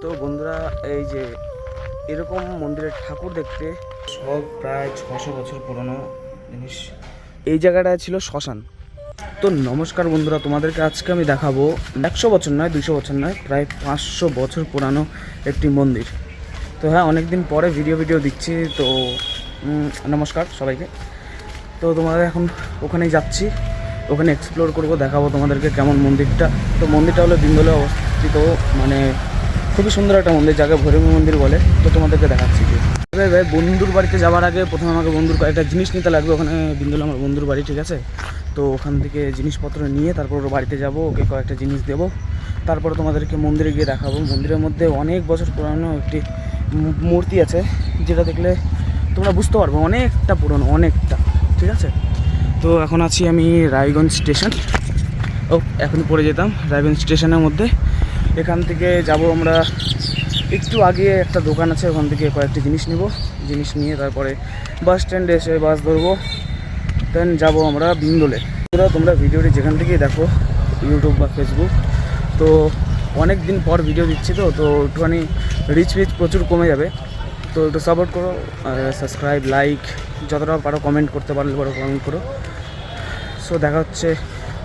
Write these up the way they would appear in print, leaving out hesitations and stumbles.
তো বন্ধুরা, এই যে এরকম মন্দিরের ঠাকুর দেখতে সব প্রায় 600 বছর পুরনো জিনিস। এই জায়গাটা ছিল শ্মশান। তো নমস্কার বন্ধুরা, তোমাদেরকে আজকে আমি দেখাবো 100 বছর নয়, 200 বছর নয়, প্রায় 500 বছর পুরানো একটি মন্দির। তো হ্যাঁ, অনেক দিন পরে ভিডিও দিচ্ছি। তো নমস্কার সবাইকে। তো তোমাদের এখন ওখানেই যাচ্ছি, ওখানে এক্সপ্লোর করব, দেখাবো তোমাদেরকে কেমন মন্দিরটা। তো মন্দিরটা হলো বিন্দলে অবস্থিত, মানে খুবই সুন্দর একটা মন্দির, যাকে ভৈরবী মন্দির বলে। তো তোমাদেরকে দেখাচ্ছি যে ভাই বন্ধুর বাড়িতে যাওয়ার আগে প্রথমে আমাকে বন্ধুর কয়েকটা জিনিস নিতে লাগবে। ওখানে বিন্দুল আমার বন্ধুর বাড়ি, ঠিক আছে। তো ওখান থেকে জিনিসপত্র নিয়ে তারপর ওর বাড়িতে যাব, ওকে কয়েকটা জিনিস দেবো, তারপর তোমাদেরকে মন্দিরে গিয়ে দেখাবো। মন্দিরের মধ্যে অনেক বছর পুরানো একটি মূর্তি আছে, যেটা দেখলে তোমরা বুঝতে পারবে অনেকটা পুরনো, অনেকটা, ঠিক আছে। তো এখন আছি আমি রায়গঞ্জ স্টেশন। এখন পড়ে যেতাম রায়গঞ্জ স্টেশনের মধ্যে। এখান থেকে যাব আমরা একটু আগে, একটা দোকান আছে, ওখান থেকে কয়েকটি জিনিস নেব। জিনিস নিয়ে তারপরে বাস স্ট্যান্ডে এসে বাস ধরবো, দেন যাব আমরা বিন্দলে। তোমরা ভিডিওটি যেখান থেকেই দেখো, ইউটিউব বা ফেসবুক, তো অনেক দিন পর ভিডিও দিচ্ছি, তো একটুখানি রিচ প্রচুর কমে যাবে। তো একটু সাপোর্ট করো, সাবস্ক্রাইব, লাইক, যতটা পারো কমেন্ট করতে পারলে পারো কমেন্ট করো। সো দেখা হচ্ছে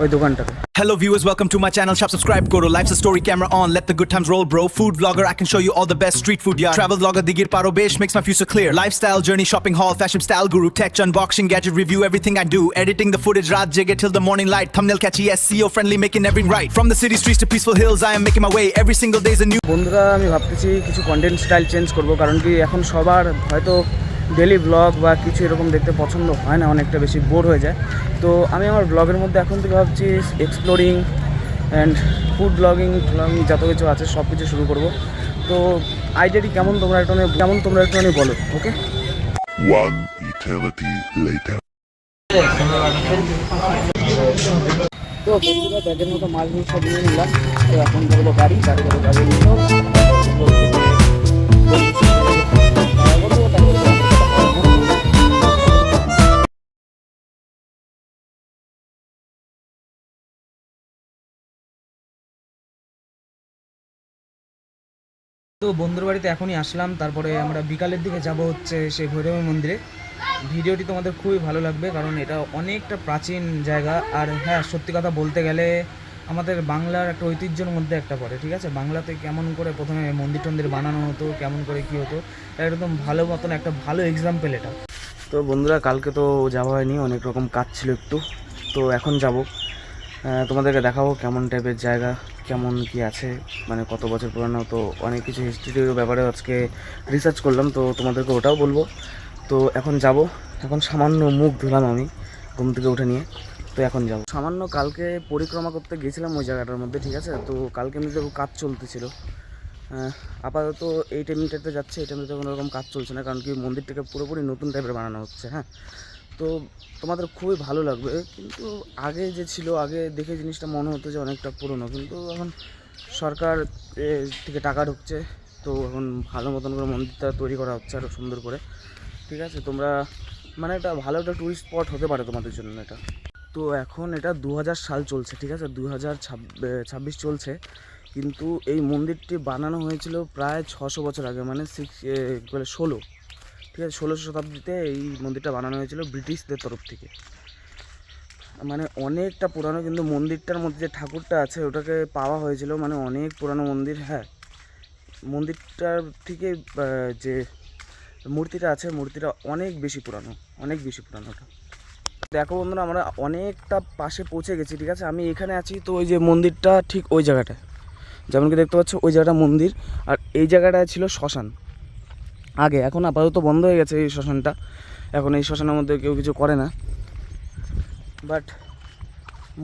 ওই দোকানটাতে। Hello viewers, welcome to my channel. Shop subscribe koro. Life's a story, camera on. Let the good times roll, bro. Food vlogger, I can show you all the best street food. Yeah. Travel vlogger, digir paro besh makes my future clear. Lifestyle journey, shopping haul, fashion style guru, tech unboxing, gadget review, everything I do. Editing the footage, raat jege till the morning light. Thumbnail catchy, SEO friendly, making everything right. From the city streets to peaceful hills, I am making my way. Every single day's a new. বন্ধুরা, আমি ভাবতেছি কিছু content style change করব, কারণ কি এখন সবার হয়তো ডেলি ব্লগ বা কিছু এরকম দেখতে পছন্দ হয় না, অনেকটা বেশি বোর হয়ে যায়। তো আমি আমার ব্লগের মধ্যে এখন থেকে ভাবছি এক্সপ্লোরিং অ্যান্ড ফুড ব্লগিং যত কিছু আছে সব কিছু শুরু করব। তো আইডিয়াটি কেমন তোমরা একটু বলো, ওকে। One eternity later. তো বন্ধুরা, ব্যাগের মতো মাল নিয়ে সব নিয়ে নিলাম। তো এখন ধরবো গাড়ি তো বন্ধুর বাড়িতে এখনই আসলাম। তারপরে আমরা বিকালের দিকে যাব হচ্ছে সেই ভৈরবী মন্দিরে। ভিডিওটি তোমাদের খুবই ভালো লাগবে, কারণ এটা অনেকটা প্রাচীন জায়গা। আর হ্যাঁ, সত্যি কথা বলতে গেলে আমাদের বাংলার একটা ঐতিহ্যের মধ্যে একটা পড়ে, ঠিক আছে। বাংলাতে কেমন করে প্রথমে মন্দির টন্দির বানানো হতো, কেমন করে কী হতো, একদম ভালো মতন একটা ভালো এক্সাম্পল এটা। তো বন্ধুরা, কালকে তো যাওয়া হয়নি, অনেক রকম কাজ ছিল একটু। তো এখন যাব, তোমাদেরকে দেখাবো কেমন টাইপের জায়গা, কেমন কি আছে, মানে কত বছর পুরানো। তো অনেক কিছু হিস্ট্রির ব্যাপারে আজকে রিসার্চ করলাম, তো তোমাদেরকে ওটাও বলবো। তো এখন যাব, এখন সামান্য মুখ ধুলাম আমি ঘুম থেকে উঠে নিয়ে। তো এখন যাব সামান্য, কালকে পরিক্রমা করতে গেছিলাম ওই জায়গাটার মধ্যে, ঠিক আছে। তো কালকে এমনিতে কাজ চলতেছিল, আপাতত এই টাইমটাতে যাচ্ছে, এই টাইমটাতে কোনো রকম কাজ চলছে না, কারণ কি মন্দিরটাকে পুরোপুরি নতুন টাইপের বানানো হচ্ছে। হ্যাঁ, তো তোমাদের খুবই ভালো লাগবে। কিন্তু আগে যে ছিল, আগে দেখে জিনিসটা মনে হতো যে অনেকটা পুরনো, কিন্তু এখন সরকার থেকে টাকা ঢুকছে, তো এখন ভালো মতন করে মন্দিরটা তৈরি করা হচ্ছে আরও সুন্দর করে, ঠিক আছে। তোমরা মানে এটা ভালো একটা টুরিস্ট স্পট হতে পারে তোমাদের জন্য এটা। তো এখন এটা 2000 সাল চলছে, ঠিক আছে, 2026 চলছে। কিন্তু এই মন্দিরটি বানানো হয়েছিল প্রায় 600 বছর আগে, মানে 16, ঠিক আছে, 16শো শতাব্দীতে এই মন্দিরটা বানানো হয়েছিল ব্রিটিশদের তরফ থেকে। মানে অনেকটা পুরানো, কিন্তু মন্দিরটার মধ্যে যে ঠাকুরটা আছে ওটাকে পাওয়া হয়েছিল, মানে অনেক পুরানো মন্দির। হ্যাঁ, মন্দিরটার থেকে যে মূর্তিটা আছে, মূর্তিটা অনেক বেশি পুরানো, অনেক বেশি পুরানো ওটা। দেখো বন্ধুরা, আমরা অনেকটা পাশে পৌঁছে গেছি, ঠিক আছে। আমি এখানে আছি, তো ওই যে মন্দিরটা ঠিক ওই জায়গাটায়, যেমন কি দেখতে পাচ্ছ ওই জায়গাটা মন্দির, আর এই জায়গাটায় ছিল শ্মশান আগে। এখন আপাতত বন্ধ হয়ে গেছে এই শ্মশানটা, এখন এই শ্মশানের মধ্যে কেউ কিছু করে না, বাট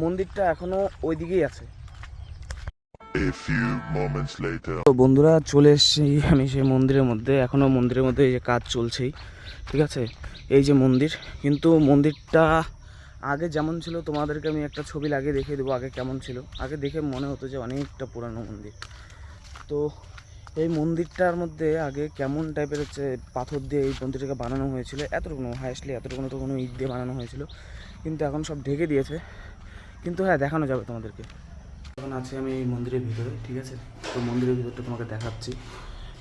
মন্দিরটা এখনও ওই দিকেই আছে। A few moments later. তো বন্ধুরা, চলে এসেছি আমি সেই মন্দিরের মধ্যে। এখনও মন্দিরের মধ্যে এই যে কাজ চলছেই, ঠিক আছে। এই যে মন্দির, কিন্তু মন্দিরটা আগে যেমন ছিল তোমাদেরকে আমি একটা ছবি লাগিয়ে দেখিয়ে দেবো আগে কেমন ছিল। আগে দেখে মনে হতো যে অনেকটা পুরানো মন্দির। তো এই মন্দিরটার মধ্যে আগে কেমন টাইপের হচ্ছে পাথর দিয়ে এই মন্দিরটাকে বানানো হয়েছিল, এতটুকু হাইয়েস্টলি এতটুকু তো কোনো ইট দিয়ে বানানো হয়েছিল, কিন্তু এখন সব ঢেকে দিয়েছে। কিন্তু হ্যাঁ, দেখানো যাবে তোমাদেরকে। এখন আছি আমি এই মন্দিরের ভিতরে, ঠিক আছে? তো মন্দিরের ভিতরটা তোমাকে দেখাচ্ছি।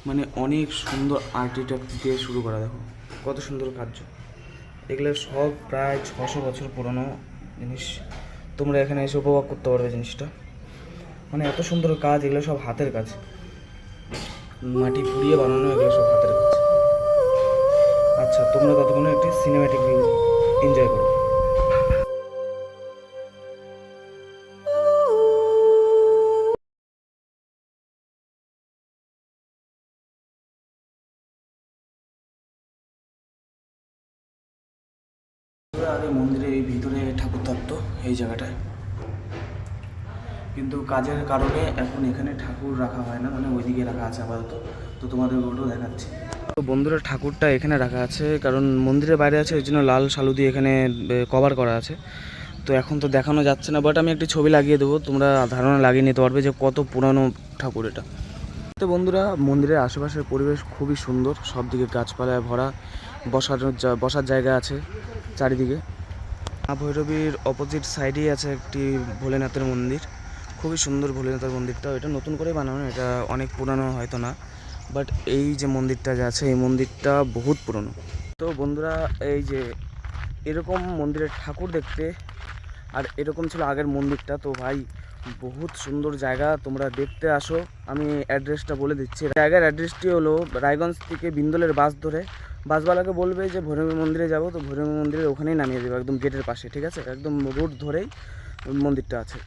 মানে অনেক সুন্দর আর্কিটেক্ট দিয়ে শুরু করা, দেখো কত সুন্দর কার্য। এগুলো সব প্রায় 600 বছর পুরনো জিনিস। তোমরা এখানে এসে উপভোগ করতে পারবে জিনিসটা। মানে এত সুন্দর কাজ, এগুলো সব হাতের কাজ, মাটি পুড়িয়ে বানানো, এগুলো সব হাতের কাজ। আচ্ছা, তোমরা ততক্ষণে একটি সিনেম্যাটিক ভিউ এনজয় করো। আর এই মন্দিরের এই ভিতরে ঠাকুর থাকতো এই জায়গাটায়, কিন্তু কাজের কারণে এখন এখানে ঠাকুর রাখা হয় না, মানে ওইদিকে রাখা আছে আপাতত। তো তোমাদের ওটাও দেখাচ্ছি। তো বন্ধুরা, ঠাকুরটা এখানে রাখা আছে কারণ মন্দিরের বাইরে আছে, ওই জন্য লাল শালু দিয়ে এখানে কভার করা আছে। তো এখন তো দেখানো যাচ্ছে না, বাট আমি একটি ছবি লাগিয়ে দেবো, তোমরা ধারণা লাগিয়ে নিতে পারবে যে কত পুরানো ঠাকুর এটা। তো বন্ধুরা, মন্দিরের আশেপাশের পরিবেশ খুবই সুন্দর, সব দিকে গাছপালায় ভরা, বসার জায়গা আছে চারিদিকে। মা ভৈরবীর অপোজিট সাইডেই আছে একটি ভোলেনাথের মন্দির, খুবই সুন্দর ভোলেনাথের মন্দিরটা। এটা নতুন করে বানানো, এটা অনেক পুরানো হয়তো না, বাট এই যে মন্দিরটা যে আছে এই মন্দিরটা বহুত পুরনো। তো বন্ধুরা, এই যে এরকম মন্দিরের ঠাকুর দেখতে আর এরকম ছিল আগের মন্দিরটা। তো ভাই বহুত সুন্দর জায়গা, তোমরা দেখতে আসো। আমি অ্যাড্রেসটা বলে দিচ্ছি। জায়গার অ্যাড্রেসটি হলো রায়গঞ্জ থেকে বিন্দলের বাস ধরে, বাসওয়ালাকে বলবে যে ভৈরবী মন্দিরে যাব, তো ভৈরবী মন্দিরের ওখানেই নামিয়ে দেবে, একদম গেটের পাশে, ঠিক আছে? একদম রোড ধরেই মন্দিরটা আছে।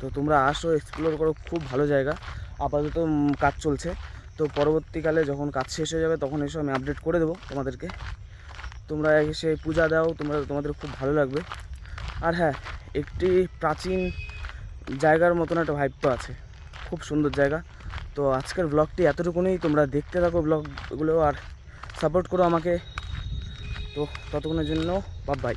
তো তোমরা আসো, এক্সপ্লোর করো, খুব ভালো জায়গা। আপাতত কাজ চলছে, তো পরবর্তীকালে যখন কাজ শেষ হয়ে যাবে তখন এসে আমি আপডেট করে দেবো তোমাদেরকে। তোমরা এসে পূজা দাও, তোমাদের খুব ভালো লাগবে। আর হ্যাঁ, একটি প্রাচীন জায়গার মতন একটা ভাইব তো আছে, খুব সুন্দর জায়গা। তো আজকের ব্লগটি এতটুকুনি, তোমরা দেখতে থাকো ব্লগগুলো আর সাপোর্ট করো আমাকে। তো ততক্ষণের জন্য বাই।